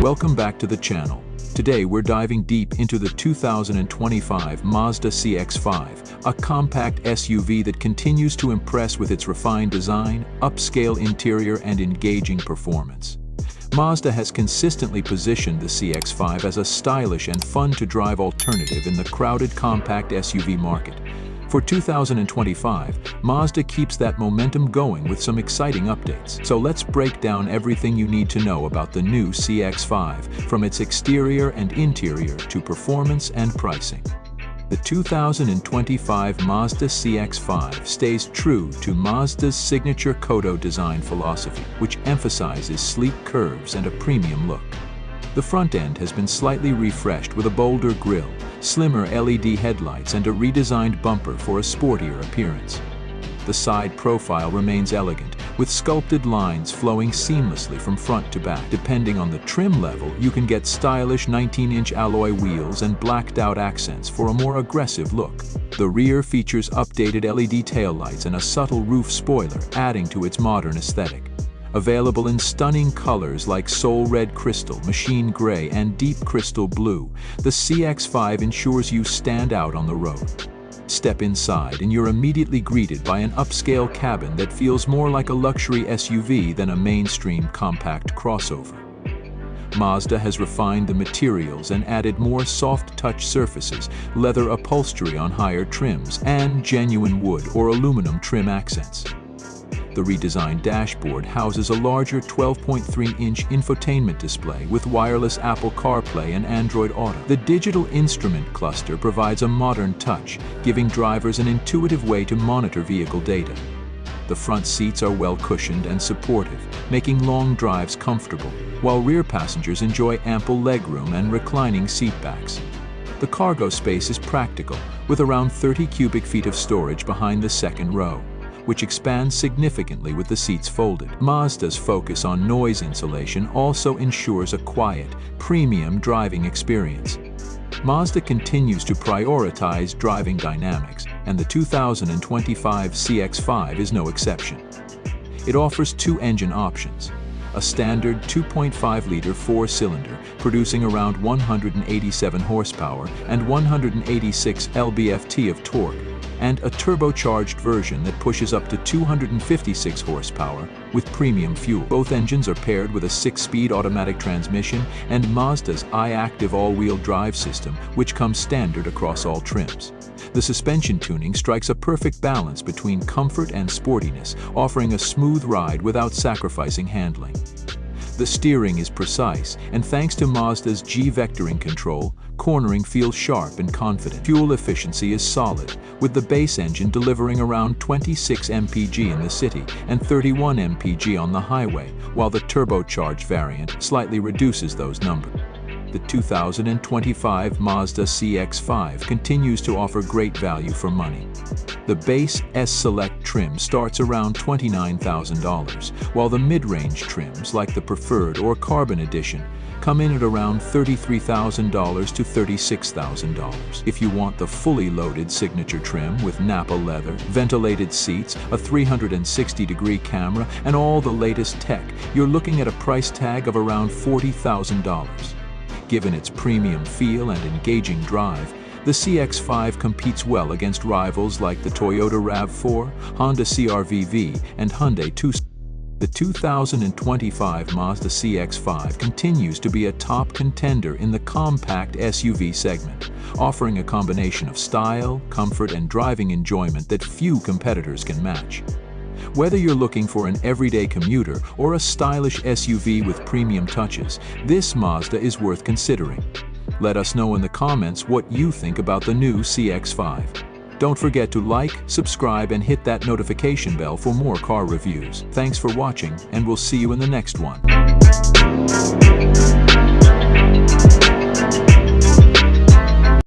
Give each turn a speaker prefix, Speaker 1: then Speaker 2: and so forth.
Speaker 1: Welcome back to the channel. Today we're diving deep into the 2025 Mazda CX-5, a compact SUV that continues to impress with its refined design, upscale interior, and engaging performance. Mazda has consistently positioned the CX-5 as a stylish and fun-to-drive alternative in the crowded compact SUV market. For 2025, Mazda keeps that momentum going with some exciting updates. So let's break down everything you need to know about the new CX-5, from its exterior and interior to performance and pricing. The 2025 Mazda CX-5 stays true to Mazda's signature Kodo design philosophy, which emphasizes sleek curves and a premium look. The front end has been slightly refreshed with a bolder grille, slimmer LED headlights, and a redesigned bumper for a sportier appearance. The side profile remains elegant, with sculpted lines flowing seamlessly from front to back. Depending on the trim level, you can get stylish 19-inch alloy wheels and blacked-out accents for a more aggressive look. The rear features updated LED taillights and a subtle roof spoiler, adding to its modern aesthetic. Available in stunning colors like Soul Red Crystal, Machine Gray, and Deep Crystal Blue, the CX-5 ensures you stand out on the road. Step inside and you're immediately greeted by an upscale cabin that feels more like a luxury SUV than a mainstream compact crossover. Mazda has refined the materials and added more soft-touch surfaces, leather upholstery on higher trims, and genuine wood or aluminum trim accents. The redesigned dashboard houses a larger 12.3-inch infotainment display with wireless Apple CarPlay and Android Auto. The digital instrument cluster provides a modern touch, giving drivers an intuitive way to monitor vehicle data. The front seats are well cushioned and supportive, making long drives comfortable, while rear passengers enjoy ample legroom and reclining seatbacks. The cargo space is practical, with around 30 cubic feet of storage behind the second row, which expands significantly with the seats folded. Mazda's focus on noise insulation also ensures a quiet, premium driving experience. Mazda continues to prioritize driving dynamics, and the 2025 CX-5 is no exception. It offers two engine options: a standard 2.5-liter four-cylinder producing around 187 horsepower and 186 lb-ft of torque, and a turbocharged version that pushes up to 256 horsepower with premium fuel. Both engines are paired with a 6-speed automatic transmission and Mazda's iActive all-wheel drive system, which comes standard across all trims. The suspension tuning strikes a perfect balance between comfort and sportiness, offering a smooth ride without sacrificing handling. The steering is precise, and thanks to Mazda's G-vectoring control, cornering feels sharp and confident. Fuel efficiency is solid, with the base engine delivering around 26 mpg in the city and 31 mpg on the highway, while the turbocharged variant slightly reduces those numbers. The 2025 Mazda CX-5 continues to offer great value for money. The base S-Select trim starts around $29,000, while the mid-range trims, like the Preferred or Carbon Edition, come in at around $33,000 to $36,000. If you want the fully loaded signature trim with Napa leather, ventilated seats, a 360-degree camera, and all the latest tech, you're looking at a price tag of around $40,000. Given its premium feel and engaging drive, the CX-5 competes well against rivals like the Toyota RAV4, Honda CR-V, and Hyundai Tucson. The 2025 Mazda CX-5 continues to be a top contender in the compact SUV segment, offering a combination of style, comfort, and driving enjoyment that few competitors can match. Whether you're looking for an everyday commuter or a stylish SUV with premium touches, this Mazda is worth considering. Let us know in the comments what you think about the new CX-5. Don't forget to like, subscribe, and hit that notification bell for more car reviews. Thanks for watching, and we'll see you in the next one.